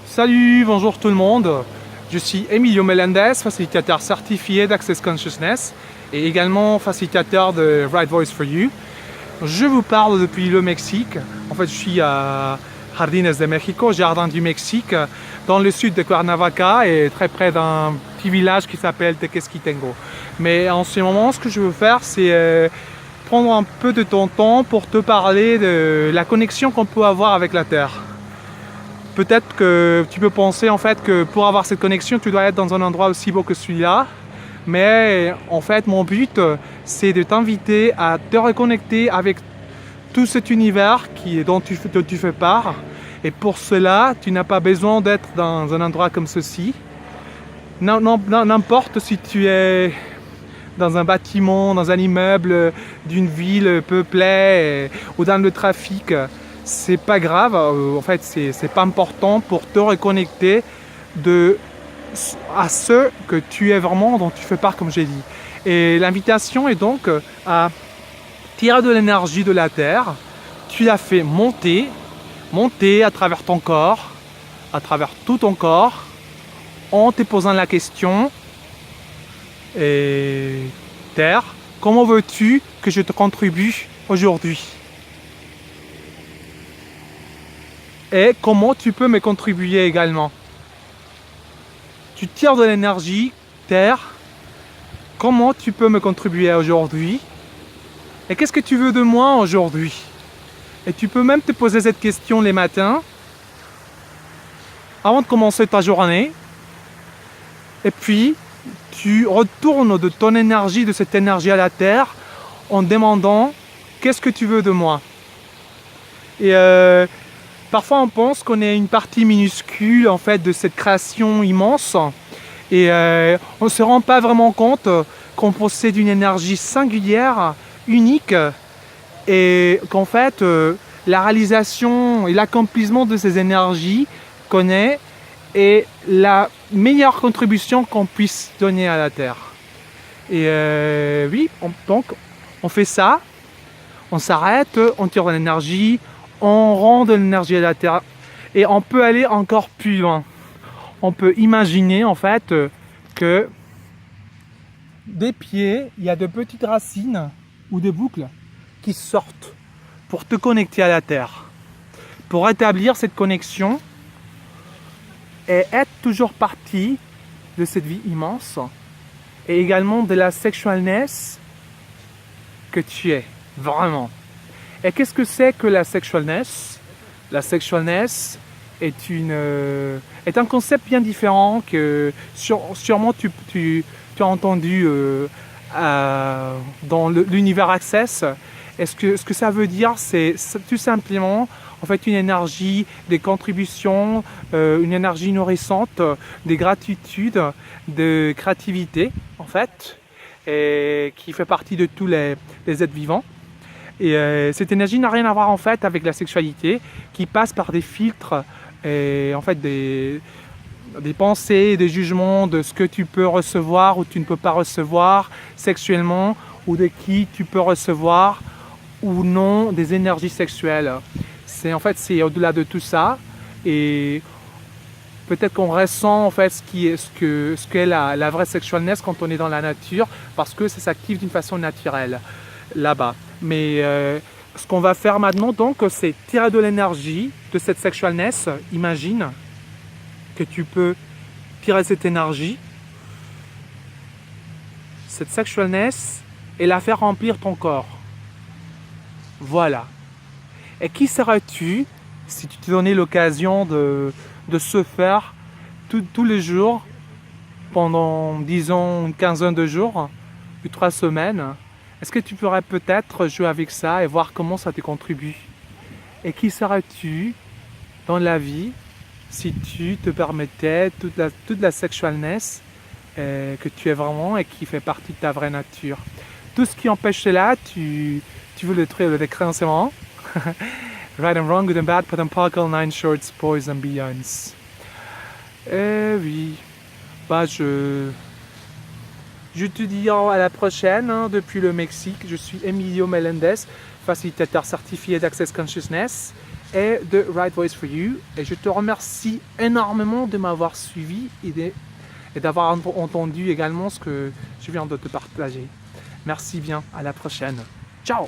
Salut, bonjour tout le monde. Je suis Emilio Melendez, facilitateur certifié d'Access Consciousness et également facilitateur de Right Voice for You. Je vous parle depuis le Mexique. En fait, je suis à Jardines de México, Jardin du Mexique, dans le sud de Cuernavaca et très près d'un petit village qui s'appelle Tequesquitengo. Mais en ce moment, ce que je veux faire, c'est prendre un peu de ton temps pour te parler de la connexion qu'on peut avoir avec la Terre. Peut-être que tu peux penser en fait que pour avoir cette connexion, tu dois être dans un endroit aussi beau que celui-là. Mais en fait, mon but, c'est de t'inviter à te reconnecter avec tout cet univers dont tu fais part. Et pour cela, tu n'as pas besoin d'être dans un endroit comme ceci. N'importe si tu es dans un bâtiment, dans un immeuble d'une ville peuplée ou dans le trafic, c'est pas grave, en fait c'est pas important pour te reconnecter à ce que tu es vraiment, dont tu fais part comme j'ai dit. Et l'invitation est donc à tirer de l'énergie de la Terre, tu la fais monter à travers ton corps, à travers tout ton corps, en te posant la question, et Terre, comment veux-tu que je te contribue aujourd'hui? Et comment tu peux me contribuer également? Tu tires de l'énergie, Terre, comment tu peux me contribuer aujourd'hui? Et qu'est-ce que tu veux de moi aujourd'hui? Et tu peux même te poser cette question les matins, avant de commencer ta journée. Et puis, tu retournes de ton énergie, de cette énergie à la Terre, en demandant qu'est-ce que tu veux de moi? Et parfois on pense qu'on est une partie minuscule en fait de cette création immense et on ne se rend pas vraiment compte qu'on possède une énergie singulière, unique et qu'en fait la réalisation et l'accomplissement de ces énergies qu'on est la meilleure contribution qu'on puisse donner à la Terre. Et oui, donc on fait ça, on s'arrête, on tire de l'énergie, on rend de l'énergie à la Terre et on peut aller encore plus loin. On peut imaginer en fait que des pieds, il y a de petites racines ou des boucles qui sortent pour te connecter à la Terre. Pour établir cette connexion et être toujours partie de cette vie immense et également de la sexualness que tu es, vraiment. Et qu'est-ce que c'est que la sexualness? La sexualness est un concept bien différent que sûrement tu as entendu dans l'univers Access. Ce que ça veut dire, c'est tout simplement en fait une énergie des contributions, une énergie nourrissante, des gratitudes, de créativité en fait, et qui fait partie de tous les êtres vivants. Et cette énergie n'a rien à voir en fait avec la sexualité qui passe par des filtres et en fait des pensées, des jugements de ce que tu peux recevoir ou tu ne peux pas recevoir sexuellement ou de qui tu peux recevoir ou non des énergies sexuelles. C'est au-delà de tout ça et peut-être qu'on ressent en fait ce qu'est la vraie sexualness quand on est dans la nature parce que ça s'active d'une façon naturelle là-bas. Mais ce qu'on va faire maintenant donc, c'est tirer de l'énergie de cette sexualness. Imagine que tu peux tirer cette énergie, cette sexualness, et la faire remplir ton corps. Voilà. Et qui serais-tu si tu te donnais l'occasion de se faire tous les jours pendant, disons, une quinzaine de jours, ou 3 semaines? Est-ce que tu pourrais peut-être jouer avec ça et voir comment ça te contribue? Et qui serais-tu dans la vie si tu te permettais toute la sexualness que tu es vraiment et qui fait partie de ta vraie nature? Tout ce qui empêche cela, tu veux le décrire en ce moment? Right and wrong, good and bad, put and particle, 9 shorts, boys and beyonds. Oui, je te dis à la prochaine depuis le Mexique. Je suis Emilio Melendez, facilitateur certifié d'Access Consciousness et de Right Voice for You. Et je te remercie énormément de m'avoir suivi et d'avoir entendu également ce que je viens de te partager. Merci bien, à la prochaine. Ciao!